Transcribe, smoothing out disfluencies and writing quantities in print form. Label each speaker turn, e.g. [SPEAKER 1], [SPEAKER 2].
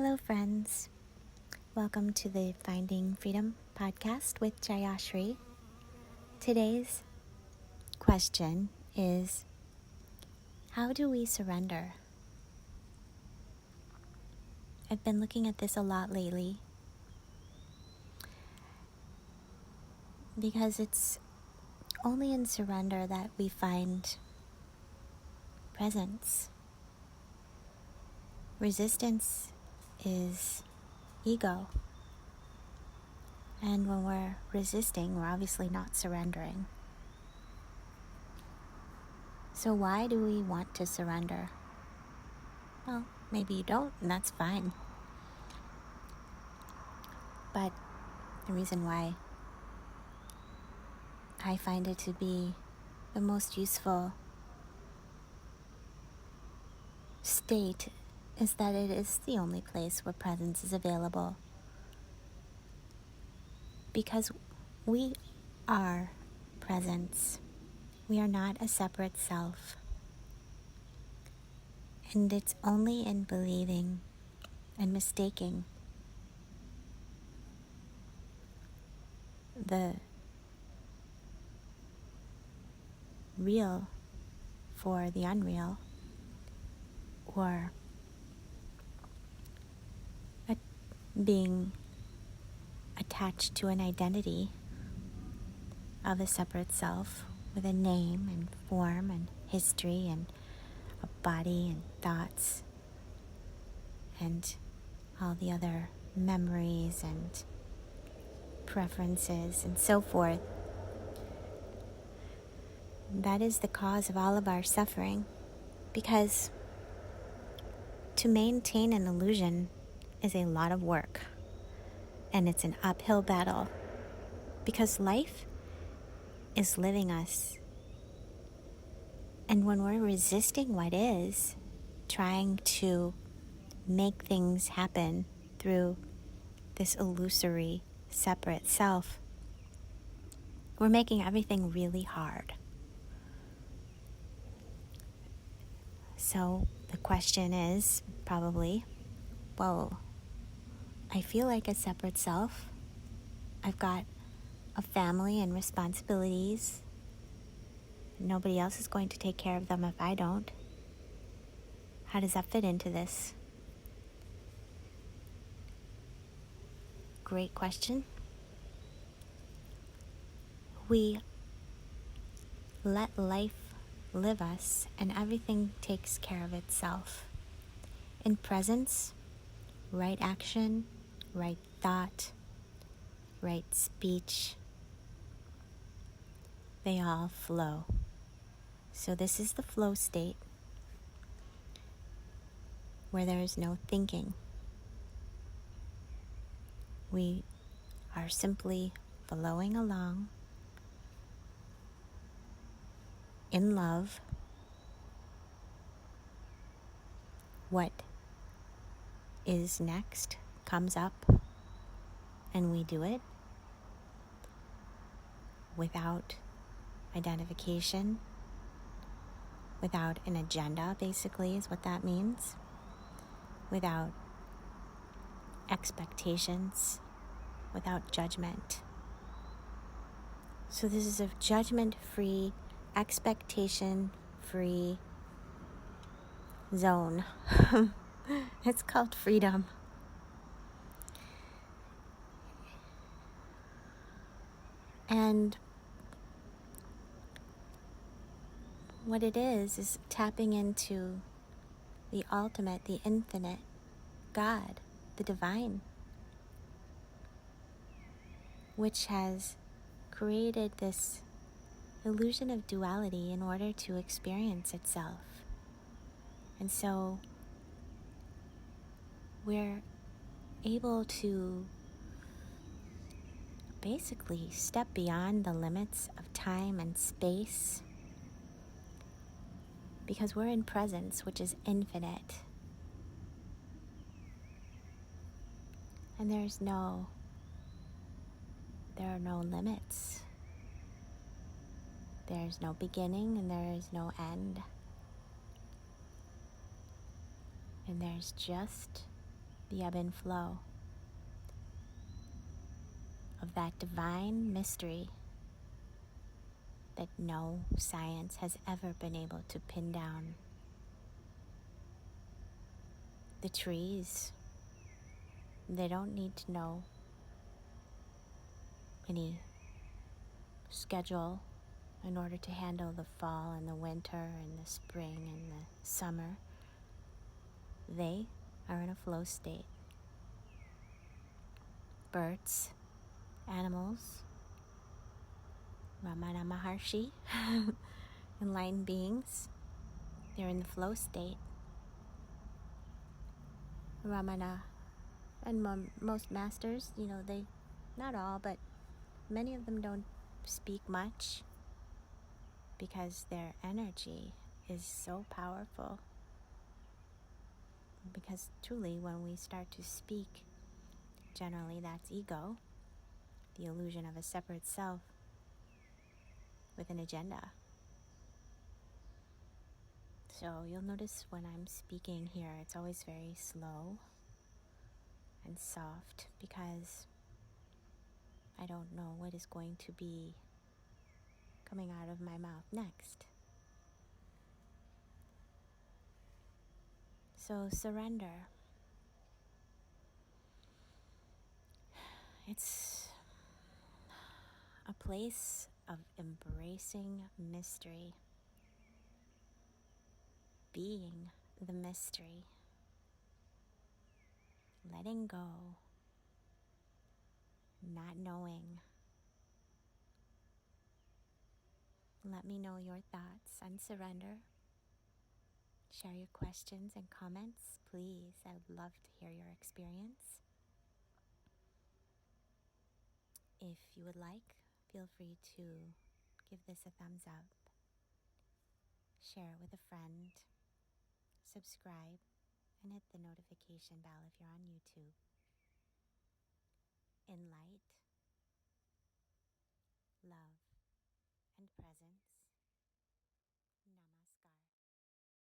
[SPEAKER 1] Hello, friends. Welcome to the Finding Freedom podcast with Jayashrii. Today's question is, how do we surrender? I've been looking at this a lot lately because it's only in surrender that we find presence. Resistance is ego. And when we're resisting, we're obviously not surrendering. So why do we want to surrender? Well, maybe you don't, and that's fine. But the reason why I find it to be the most useful state is that it is the only place where presence is available. Because we are presence. We are not a separate self. And it's only in believing and mistaking the real for the unreal, or being attached to an identity of a separate self with a name and form and history and a body and thoughts and all the other memories and preferences and so forth. That is the cause of all of our suffering, because to maintain an illusion is a lot of work, and it's an uphill battle, because life is living us. And when we're resisting what is, trying to make things happen through this illusory separate self, we're making everything really hard. So the question is probably, well, I feel like a separate self. I've got a family and responsibilities. Nobody else is going to take care of them if I don't. How does that fit into this? Great question. We let life live us, and everything takes care of itself. In presence, right action, right thought, right speech, they all flow. So this is the flow state, where there is no thinking. We are simply flowing along in love. What is next comes up, and we do it without identification, without an agenda, basically, is what that means. Without expectations, without judgment. So this is a judgment-free, expectation-free zone. It's called freedom. And what it is tapping into the ultimate, the infinite, God, the divine, which has created this illusion of duality in order to experience itself. And so we're able to basically step beyond the limits of time and space, because we're in presence, which is infinite. And there are no limits. There's no beginning and there is no end. And there's just the ebb and flow of that divine mystery that no science has ever been able to pin down. The trees, they don't need to know any schedule in order to handle the fall and the winter and the spring and the summer. They are in a flow state. Birds, animals, Ramana Maharshi, enlightened beings, they're in the flow state. Ramana and most masters, they, not all, but many of them don't speak much because their energy is so powerful. Because truly, when we start to speak, generally that's ego, the illusion of a separate self with an agenda. So you'll notice when I'm speaking here, it's always very slow and soft because I don't know what is going to be coming out of my mouth next. So surrender. It's a place of embracing mystery, being the mystery, letting go, not knowing. Let me know your thoughts on surrender. Share your questions and comments, please. I would love to hear your experience. If you would like, feel free to give this a thumbs up, share it with a friend, subscribe, and hit the notification bell if you're on YouTube. In light, love, and presence,